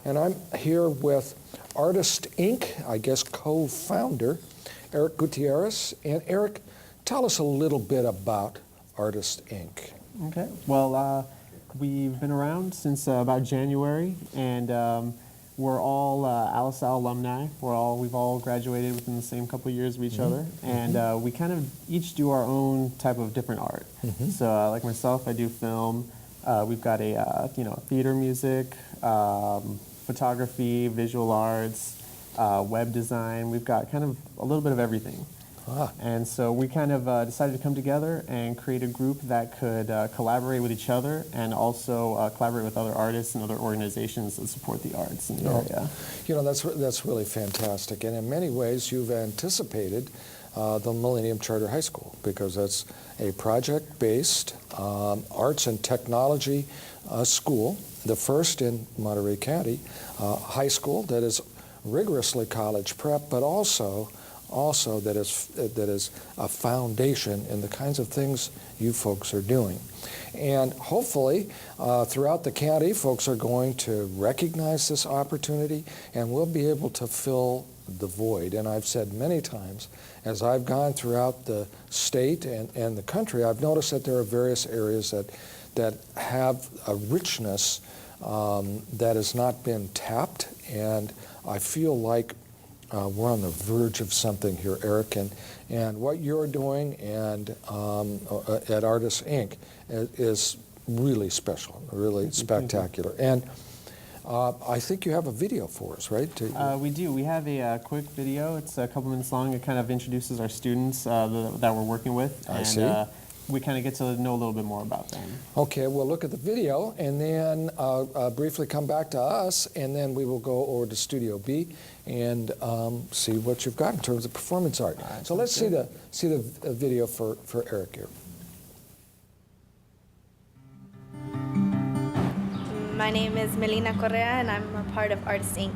and I'm here with Artist Inc., I guess co-founder, Eric Gutierrez. And Eric, tell us a little bit about Artist Inc. Okay, well, we've been around since about January, and we're all ALSAL alumni. We've all graduated within the same couple of years of each other, and we kind of each do our own type of different art. So, like myself, I do film. We've got a theater music, photography, visual arts, web design. We've got kind of a little bit of everything. And so we kind of decided to come together and create a group that could collaborate with each other and also collaborate with other artists and other organizations that support the arts in the area. You know, that's really fantastic. And in many ways, you've anticipated the Millennium Charter High School, because that's a project-based arts and technology school, the first in Monterey County, high school that is rigorously college prep, but also that is a foundation in the kinds of things you folks are doing. And hopefully, throughout the county, folks are going to recognize this opportunity, and we'll be able to fill the void. And I've said many times, as I've gone throughout the state and the country, I've noticed that there are various areas that have a richness that has not been tapped, and I feel like we're on the verge of something here, Eric, and what you're doing and at Artists Inc. is really special, really spectacular. And I think you have a video for us, right? We do. We have a quick video. It's a couple minutes long. It kind of introduces our students that we're working with. I see. We kind of get to know a little bit more about them. Okay, we'll look at the video and then briefly come back to us, and then we will go over to Studio B and see what you've got in terms of performance art. So let's see the video for Eric here. My name is Melina Correa, and I'm a part of Artist Inc.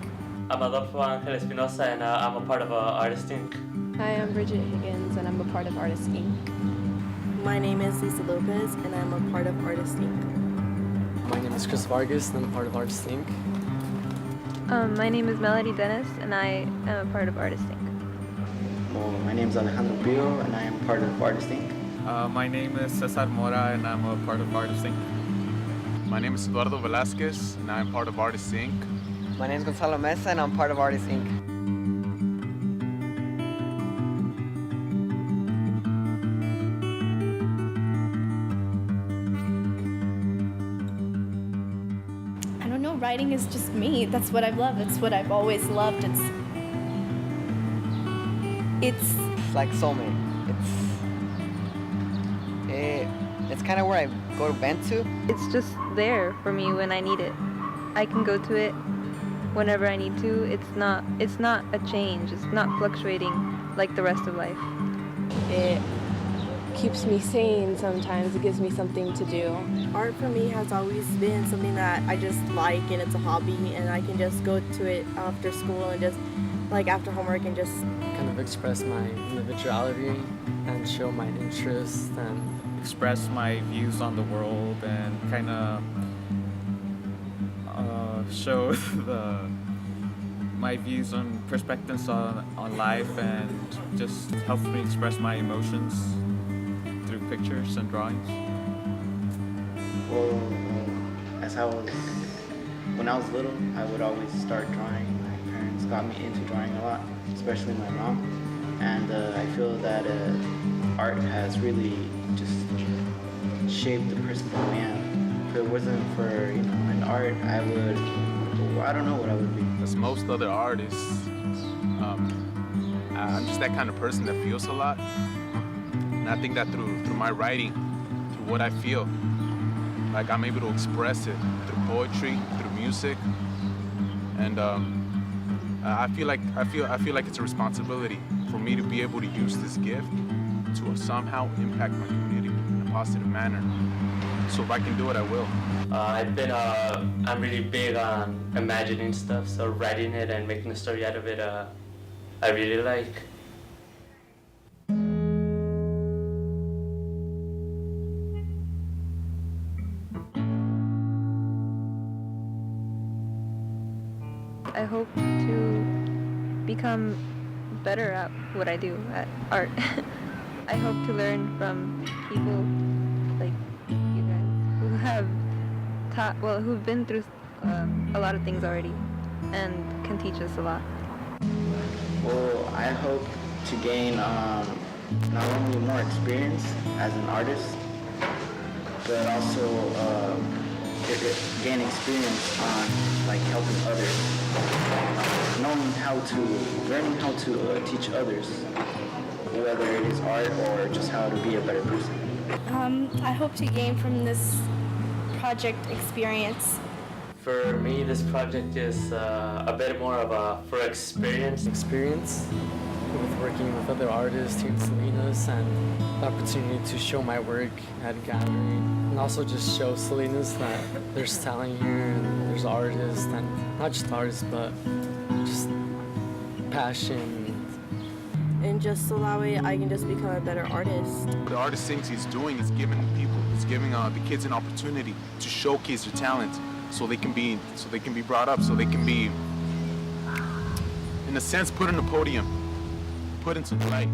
I'm Adolfo Angel Espinosa, and I'm a part of Artist Inc. Hi, I'm Bridget Higgins, and I'm a part of Artist Inc. My name is Lisa Lopez, and I'm a part of Artist Inc. My name is Chris Vargas, and I'm a part of Artist Inc. My name is Melody Dennis, and I am a part of Artist Inc. Well, my name is Alejandro Pio, and I am part of Artist Inc. My name is Cesar Mora, and I'm a part of Artist Inc. My name is Eduardo Velasquez, and I'm part of Artist Inc. My name is Gonzalo Mesa, and I'm part of Artist Inc. Writing is just me. That's what I've loved. It's what I've always loved. It's like soulmate. It's kind of where I go to vent to. It's just there for me when I need it. I can go to it whenever I need to. It's not a change. It's not fluctuating like the rest of life. It keeps me sane sometimes. It gives me something to do. Art for me has always been something that I just like, and it's a hobby, and I can just go to it after school and just like after homework and just kind of express my individuality and show my interests and express my views on the world and kind of show my views and perspectives on life, and just helps me express my emotions through pictures and drawings. Well, when I was little, I would always start drawing. My parents got me into drawing a lot, especially my mom. And I feel that art has really just shaped the person that I am. If it wasn't for an art, I don't know what I would be. As most other artists, I'm just that kind of person that feels a lot. And I think that through my writing, through what I feel, like I'm able to express it through poetry, through music, and I feel like it's a responsibility for me to be able to use this gift to somehow impact my community in a positive manner. So if I can do it, I will. I'm really big on imagining stuff, so writing it and making a story out of it, I really like. I hope to become better at what I do at art. I hope to learn from people like you guys who have who've been through a lot of things already and can teach us a lot. Well, I hope to gain not only more experience as an artist, but also gain experience on like helping others, learning how to teach others, whether it is art or just how to be a better person. I hope to gain from this project experience. For me, this project is a bit more of a for experience. Experience with working with other artists here in Salinas and the opportunity to show my work at a gallery and also just show Salinas that there's talent here and there's artists and not just artists but just passion. And just so that way I can just become a better artist. The artist things he's doing is giving the kids an opportunity to showcase their talent so they can be brought up, so they can be, in a sense, put on a podium, put into the light,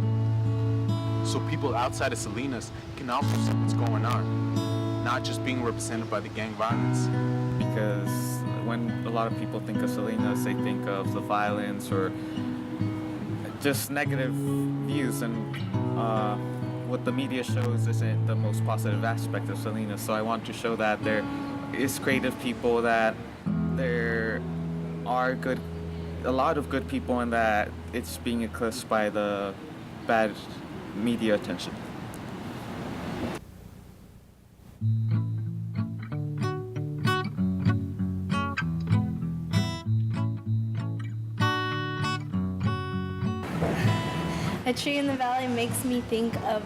so people outside of Salinas can also see what's going on, not just being represented by the gang violence. Because when a lot of people think of Salinas, they think of the violence or just negative views, and what the media shows isn't the most positive aspect of Salinas. So I want to show that there is creative people, that there are a lot of good people, and that it's being eclipsed by the bad media attention. A tree in the valley makes me think of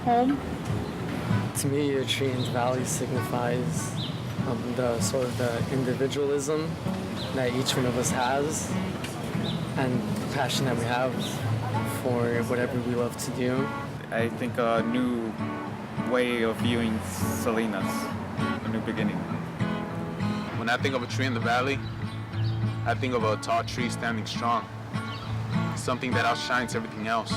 home. To me, a tree in the valley signifies the sort of the individualism that each one of us has and the passion that we have for whatever we love to do. I think a new way of viewing Salinas, a new beginning. When I think of a tree in the valley, I think of a tall tree standing strong, something that outshines everything else.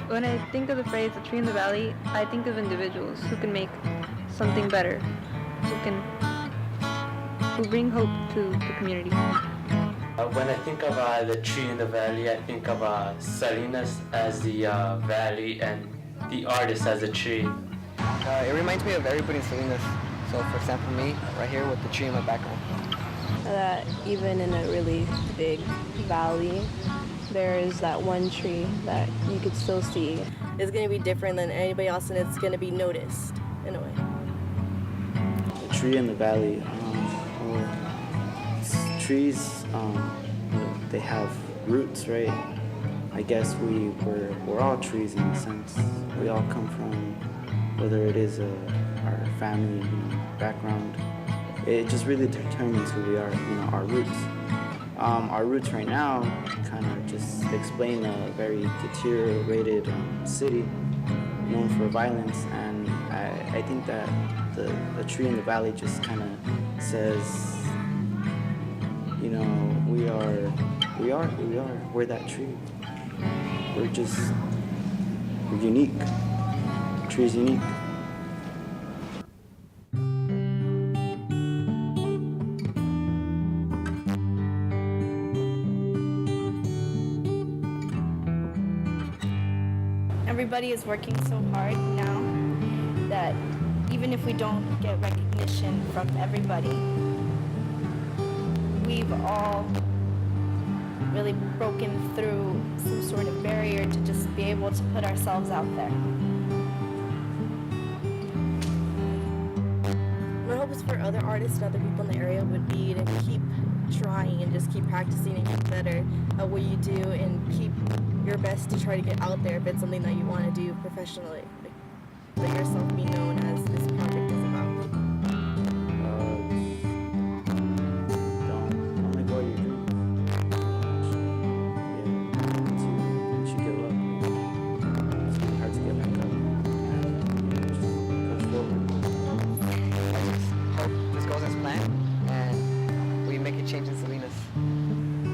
When I think of the phrase "a tree in the valley," I think of individuals who can make something better, who bring hope to the community. When I think of the tree in the valley, I think of Salinas as the valley and the artist as a tree. It reminds me of everybody in Salinas. So, for example, me, right here with the tree in my background. That even in a really big valley, there is that one tree that you could still see. It's going to be different than anybody else, and it's going to be noticed in a way. A tree in the valley. Trees, they have roots, right? I guess we're all trees in a sense. We all come from, whether it is our family, background. It just really determines who we are, our roots. Our roots right now kind of just explain a very deteriorated city known for violence, and I think that the tree in the valley just kind of says, we're that tree. We're unique. The tree is unique. Everybody is working so hard now that even if we don't get recognition from everybody, we've all really broken through some sort of barrier to just be able to put ourselves out there. My hope is for other artists and other people in the area would be to keep trying and just keep practicing and get better at what you do and keep your best to try to get out there if it's something that you want to do professionally. Let yourself be known as this project is about. Don't let go of your dreams. Once you give up, it's really hard to get back up. Just push forward. I just hope this goes as planned and we make a change in Salinas.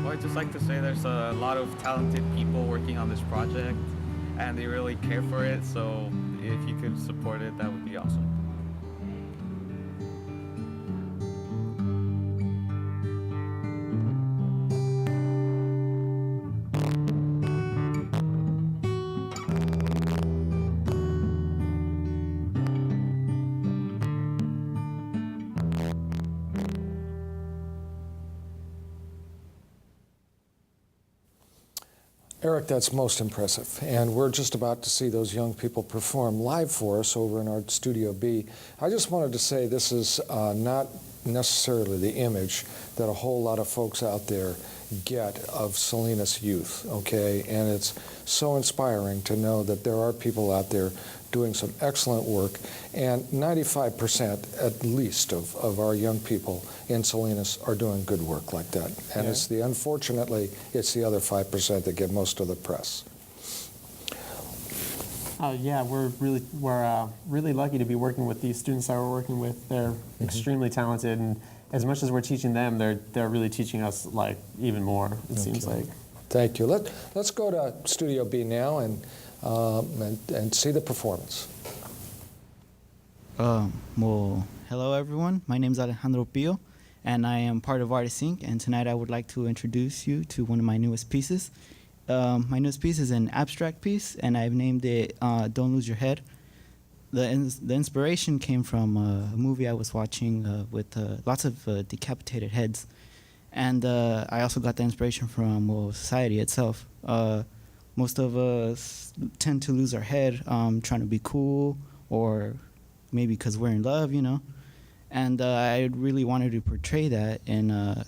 Well, I'd just like to say there's a lot of talented people working on this project, and they really care for it, so if you could support it, that would be awesome. Eric, that's most impressive. And we're just about to see those young people perform live for us over in Art Studio B. I just wanted to say this is not necessarily the image that a whole lot of folks out there get of Salinas youth, okay? And it's so inspiring to know that there are people out there doing some excellent work, and 95% at least of our young people in Salinas are doing good work like that. And Yeah. Unfortunately, it's the other 5% that get most of the press. Yeah, we're really lucky to be working with these students that we're working with. They're extremely talented, and as much as we're teaching them, they're really teaching us like even more. It seems like. Thank you. Let's go to Studio B now and see the performance. Well, hello everyone. My name is Alejandro Pio, and I am part of Artist Inc. And tonight I would like to introduce you to one of my newest pieces. My newest piece is an abstract piece, and I've named it "Don't Lose Your Head." The inspiration came from a movie I was watching with lots of decapitated heads, and I also got the inspiration from society itself. Most of us tend to lose our head trying to be cool, or maybe because we're in love, you know. And I really wanted to portray that in a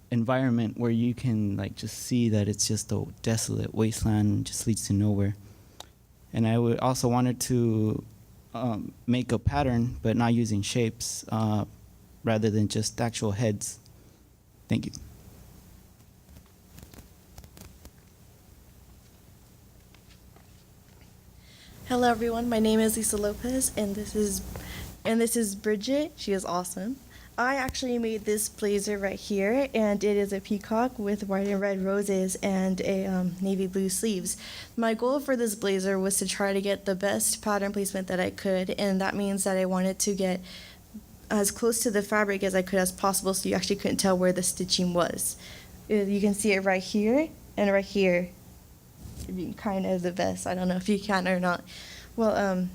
environment where you can like just see that it's just a desolate wasteland and just leads to nowhere. And I would also wanted to make a pattern, but not using shapes, rather than just actual heads. Thank you. Hello everyone, my name is Lisa Lopez, and this is Bridget. She is awesome. I actually made this blazer right here, and it is a peacock with white and red roses and a navy blue sleeves. My goal for this blazer was to try to get the best pattern placement that I could, and that means that I wanted to get as close to the fabric as I could as possible, so you actually couldn't tell where the stitching was. You can see it right here and right here. It'd be kind of the best. I don't know if you can or not. Well,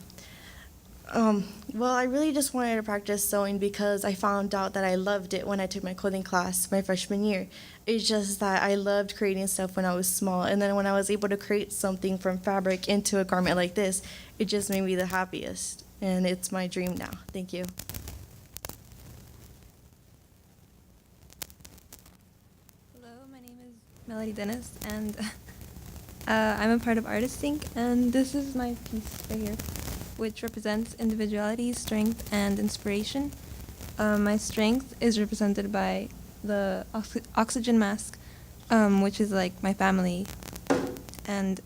I really just wanted to practice sewing because I found out that I loved it when I took my clothing class my freshman year. It's just that I loved creating stuff when I was small, and then when I was able to create something from fabric into a garment like this, it just made me the happiest, and it's my dream now. Thank you. Hello, my name is Melody Dennis, and I'm a part of Artist Inc., and this is my piece right here, which represents individuality, strength, and inspiration. My strength is represented by the oxygen mask, which is like my family, and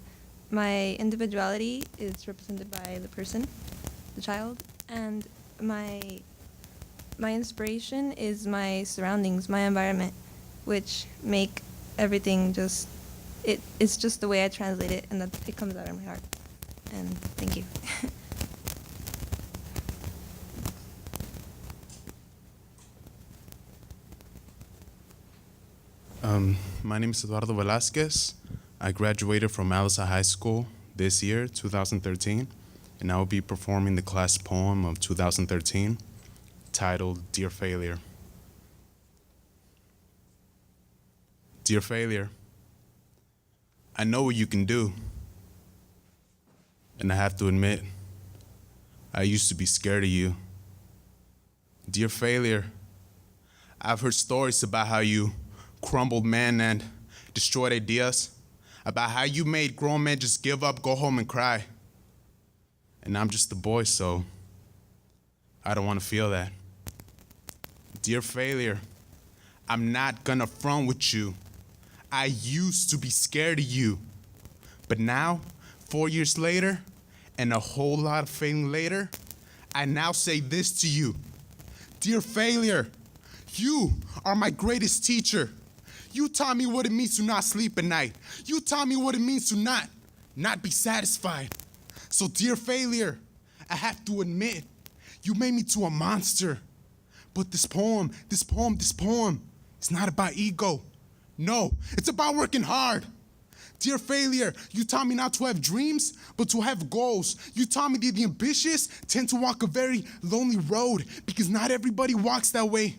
my individuality is represented by the person, the child, and my inspiration is my surroundings, my environment, which make everything just, it's just the way I translate it, and that it comes out of my heart. And thank you. My name is Eduardo Velasquez. I graduated from Alisa High School this year, 2013, and I will be performing the class poem of 2013 titled Dear Failure. Dear Failure, I know what you can do, and I have to admit, I used to be scared of you. Dear Failure, I've heard stories about how you crumbled men and destroyed ideas, about how you made grown men just give up, go home and cry. And I'm just a boy, so I don't want to feel that. Dear Failure, I'm not gonna front with you. I used to be scared of you. But now, 4 years later, and a whole lot of failing later, I now say this to you. Dear failure, you are my greatest teacher. You taught me what it means to not sleep at night. You taught me what it means to not be satisfied. So dear failure, I have to admit, you made me to a monster. But this poem, it's not about ego. No, it's about working hard. Dear failure, you taught me not to have dreams, but to have goals. You taught me that the ambitious tend to walk a very lonely road because not everybody walks that way.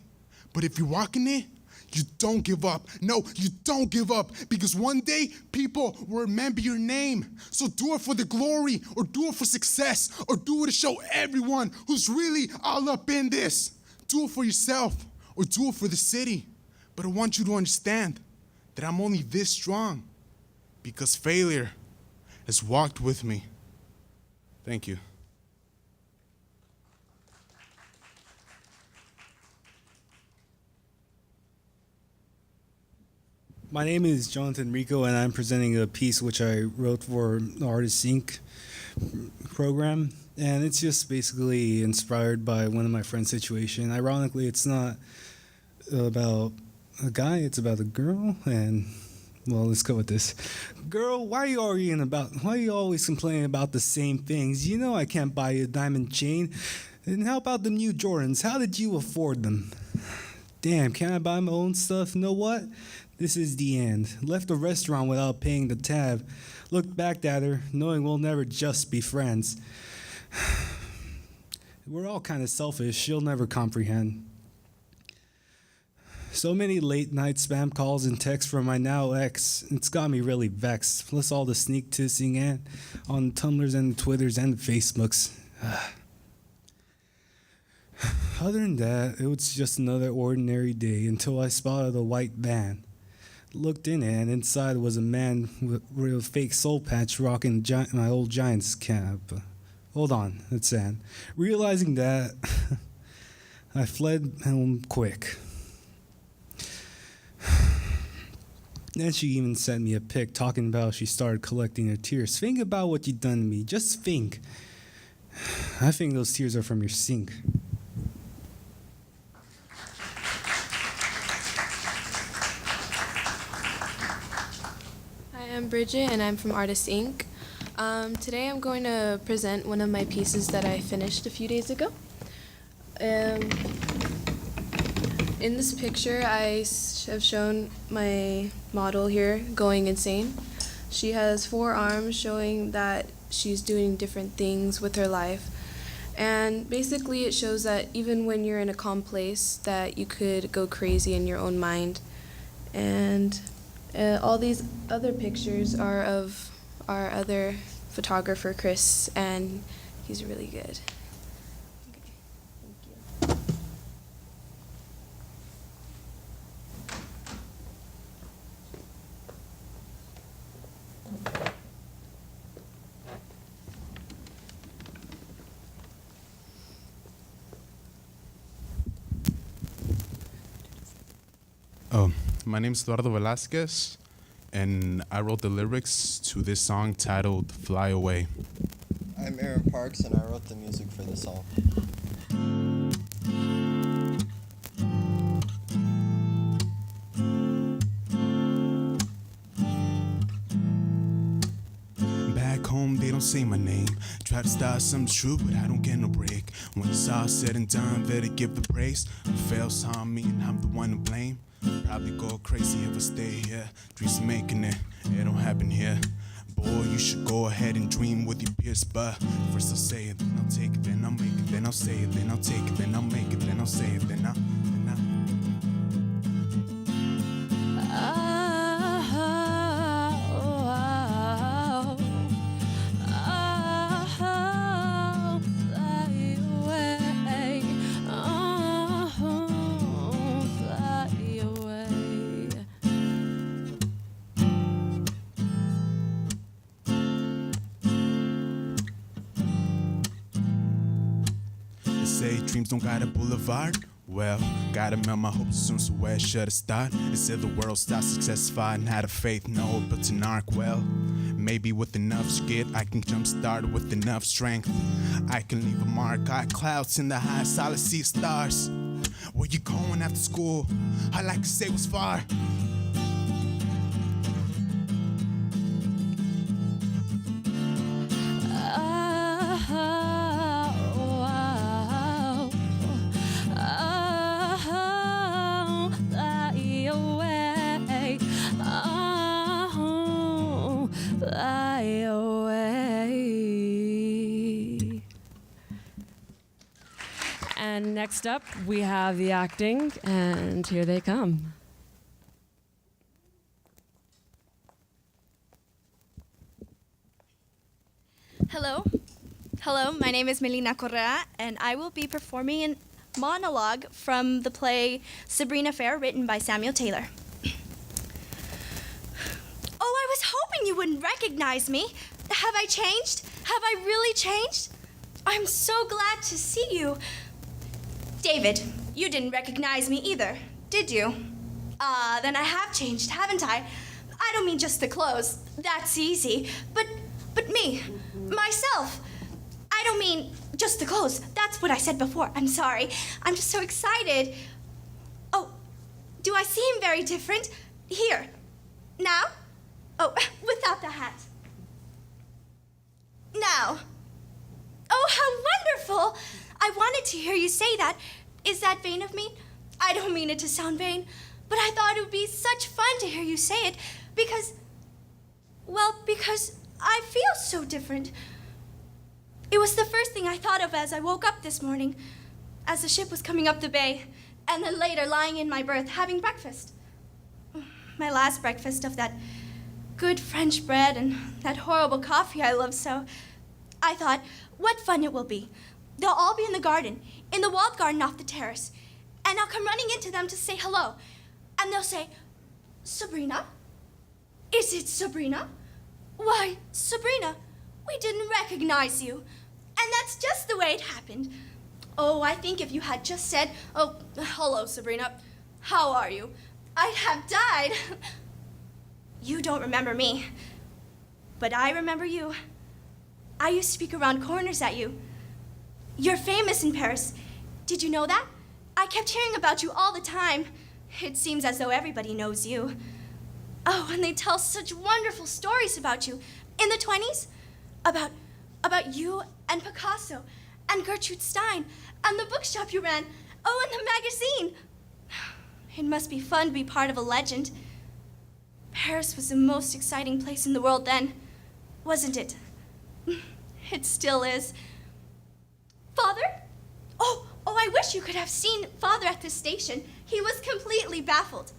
But if you're walking it, you don't give up. No, you don't give up because one day people will remember your name. So do it for the glory or do it for success or do it to show everyone who's really all up in this. Do it for yourself or do it for the city. But I want you to understand that I'm only this strong because failure has walked with me. Thank you. My name is Jonathan Rico, and I'm presenting a piece which I wrote for the Artists Inc. program. And it's just basically inspired by one of my friend's situation. Ironically, it's not about a guy, it's about a girl. And, well, let's go with this. Girl, why are you always complaining about the same things? You know I can't buy you a diamond chain. And how about the new Jordans? How did you afford them? Damn, can't I buy my own stuff? You know what? This is the end. Left the restaurant without paying the tab. Looked back at her, knowing we'll never just be friends. We're all kind of selfish. She'll never comprehend. So many late night spam calls and texts from my now ex. It's got me really vexed. Plus all the sneak tissing and on Tumblrs and the Twitters and the Facebooks. Other than that, it was just another ordinary day until I spotted a white van. Looked in it, and inside was a man with a fake soul patch rocking my old Giants cap. Hold on, that's sad. Realizing that, I fled home quick. Then she even sent me a pic talking about she started collecting her tears. Think about what you done to me. Just think. I think those tears are from your sink. I'm Bridget, and I'm from Artists Inc. Today I'm going to present one of my pieces that I finished a few days ago. In this picture, I have shown my model here going insane. She has 4 arms showing that she's doing different things with her life. And basically it shows that even when you're in a calm place, that you could go crazy in your own mind. And all these other pictures are of our other photographer, Chris, and he's really good. Okay, Oh, my name's Eduardo Velasquez, and I wrote the lyrics to this song titled Fly Away. I'm Aaron Parks, and I wrote the music for the song. Back home, they don't say my name. Try to start something true, but I don't get no break. When it's all said and done, better give the praise. Who fails on me, and I'm the one to blame. Probably go crazy if I stay here. Dreams of making it, it don't happen here. Boy, you should go ahead and dream with your peers, but first I'll say it, then I'll take it, then I'll make it, then I'll say it, then I'll take it, then I'll make it, then I'll say it, then I'll. Say dreams don't got a boulevard. Well, gotta melt my hopes soon, so where should I start? It said the world stops successful and had a faith, no hope but an arc. Well, Maybe with enough skid, I can jumpstart with enough strength. I can leave a mark, got clouds in the high, solid sea stars. Where you going after school? I like to say was far. Fly away. And next up, we have the acting, and here they come. Hello. Hello, my name is Melina Correa, and I will be performing a monologue from the play Sabrina Fair, written by Samuel Taylor. Oh, I was hoping you wouldn't recognize me. Have I changed? Have I really changed? I'm so glad to see you. David, you didn't recognize me either, did you? Then I have changed, haven't I? I don't mean just the clothes. That's easy. But me, myself. I don't mean just the clothes. That's what I said before. I'm sorry. I'm just so excited. Oh, do I seem very different? Here. Now? Oh, without the hat. Now. Oh, how wonderful! I wanted to hear you say that. Is that vain of me? I don't mean it to sound vain, but I thought it would be such fun to hear you say it because I feel so different. It was the first thing I thought of as I woke up this morning, as the ship was coming up the bay, and then later lying in my berth having breakfast. My last breakfast of that good French bread and that horrible coffee I love so. I thought, what fun it will be. They'll all be in the garden, in the walled garden off the terrace, and I'll come running into them to say hello. And they'll say, Sabrina? Is it Sabrina? Why, Sabrina, we didn't recognize you. And that's just the way it happened. Oh, I think if you had just said, oh, hello, Sabrina, how are you? I'd have died. You don't remember me, but I remember you. I used to peek around corners at you. You're famous in Paris. Did you know that? I kept hearing about you all the time. It seems as though everybody knows you. Oh, and they tell such wonderful stories about you. In the 20s? About you and Picasso and Gertrude Stein and the bookshop you ran. Oh, and the magazine. It must be fun to be part of a legend. Paris was the most exciting place in the world then, wasn't it? It still is. Father? Oh, I wish you could have seen Father at the station. He was completely baffled.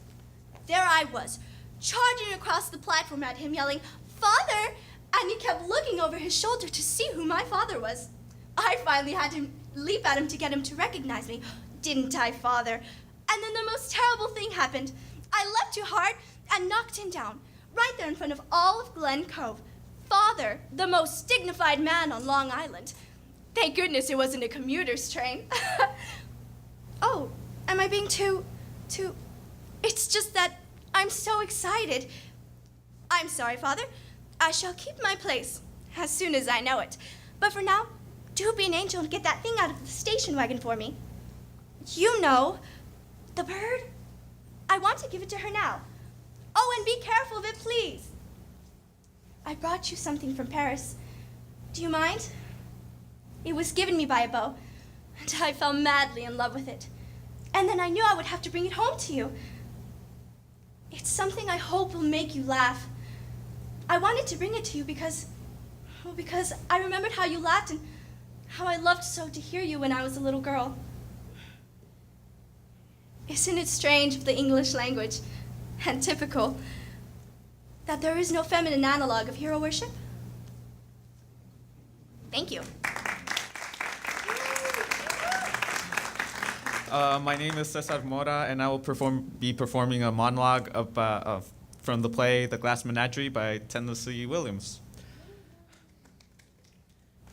There I was, charging across the platform at him, yelling, Father! And he kept looking over his shoulder to see who my father was. I finally had to leap at him to get him to recognize me. Didn't I, Father? And then the most terrible thing happened. I leapt too hard and knocked him down, right there in front of all of Glen Cove. Father, the most dignified man on Long Island. Thank goodness it wasn't a commuter's train. Oh, am I being too... It's just that I'm so excited. I'm sorry, Father. I shall keep my place as soon as I know it. But for now, do be an angel and get that thing out of the station wagon for me. You know, the bird. I want to give it to her now. Oh, and be careful of it, please. I brought you something from Paris. Do you mind? It was given me by a beau, and I fell madly in love with it. And then I knew I would have to bring it home to you. It's something I hope will make you laugh. I wanted to bring it to you because I remembered how you laughed and how I loved so to hear you when I was a little girl. Isn't it strange with the English language, and typical, that there is no feminine analog of hero worship? Thank you. My name is Cesar Mora, and I will be performing a monologue from the play The Glass Menagerie by Tennessee Williams.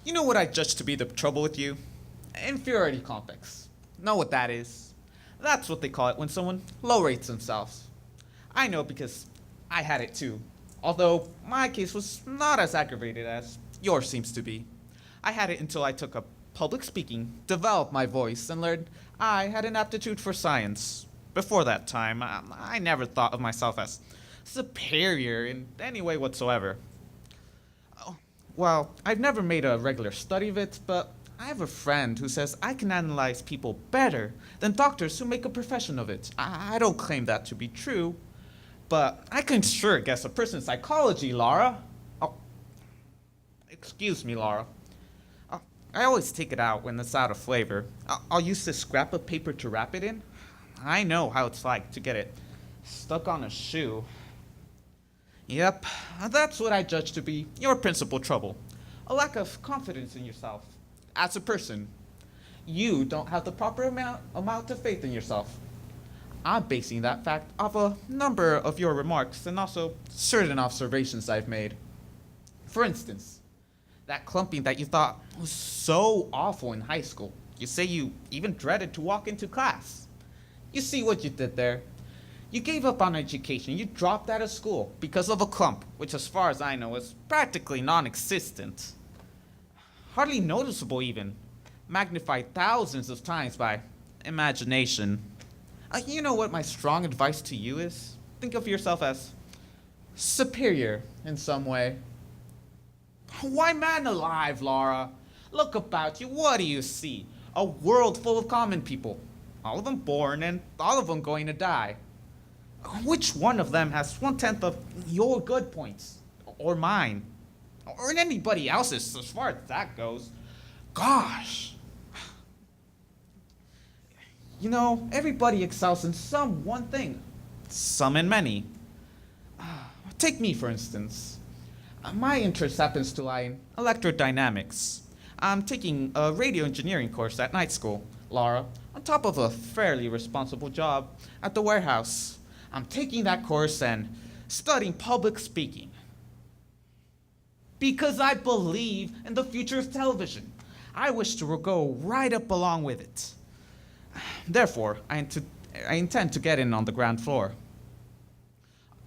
You know what I judge to be the trouble with you? Inferiority complex. Know what that is? That's what they call it when someone low rates themselves. I know because I had it too. Although my case was not as aggravated as yours seems to be. I had it until I took up public speaking, developed my voice, and learned I had an aptitude for science. Before that time, I never thought of myself as superior in any way whatsoever. Oh, well, I've never made a regular study of it, but I have a friend who says I can analyze people better than doctors who make a profession of it. I don't claim that to be true, but I can sure guess a person's psychology, Laura. Oh, excuse me, Laura. I always take it out when it's out of flavor. I'll use this scrap of paper to wrap it in. I know how it's like to get it stuck on a shoe. Yep, that's what I judge to be your principal trouble. A lack of confidence in yourself. As a person, you don't have the proper amount of faith in yourself. I'm basing that fact off a number of your remarks and also certain observations I've made. For instance, that clumping that you thought was so awful in high school. You say you even dreaded to walk into class. You see what you did there? You gave up on education. You dropped out of school because of a clump, which as far as I know is practically non-existent. Hardly noticeable even. Magnified thousands of times by imagination. You know what my strong advice to you is? Think of yourself as superior in some way. Why, man alive, Laura? Look about you. What do you see? A world full of common people. All of them born and all of them going to die. Which one of them has 1/10 of your good points? Or mine? Or anybody else's, as far as that goes? Gosh. You know, everybody excels in some one thing. Some in many. Take me, for instance. My interest happens to lie in electrodynamics. I'm taking a radio engineering course at night school, Laura, on top of a fairly responsible job at the warehouse. I'm taking that course and studying public speaking. Because I believe in the future of television. I wish to go right up along with it. Therefore, I intend to get in on the ground floor.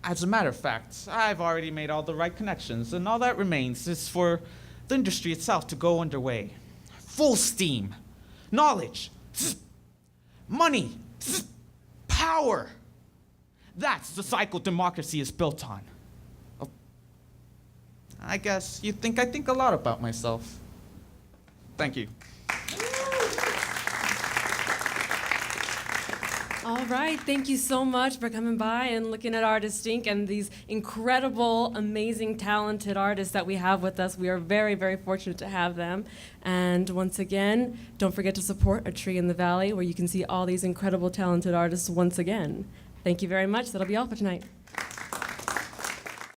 As a matter of fact, I've already made all the right connections, and all that remains is for the industry itself to go underway. Full steam. Knowledge. Money. Power. That's the cycle democracy is built on. I guess you think I think a lot about myself. Thank you. All right, thank you so much for coming by and looking at Artist Inc. and these incredible, amazing, talented artists that we have with us. We are very, very fortunate to have them. And once again, don't forget to support A Tree in the Valley, where you can see all these incredible, talented artists once again. Thank you very much. That'll be all for tonight.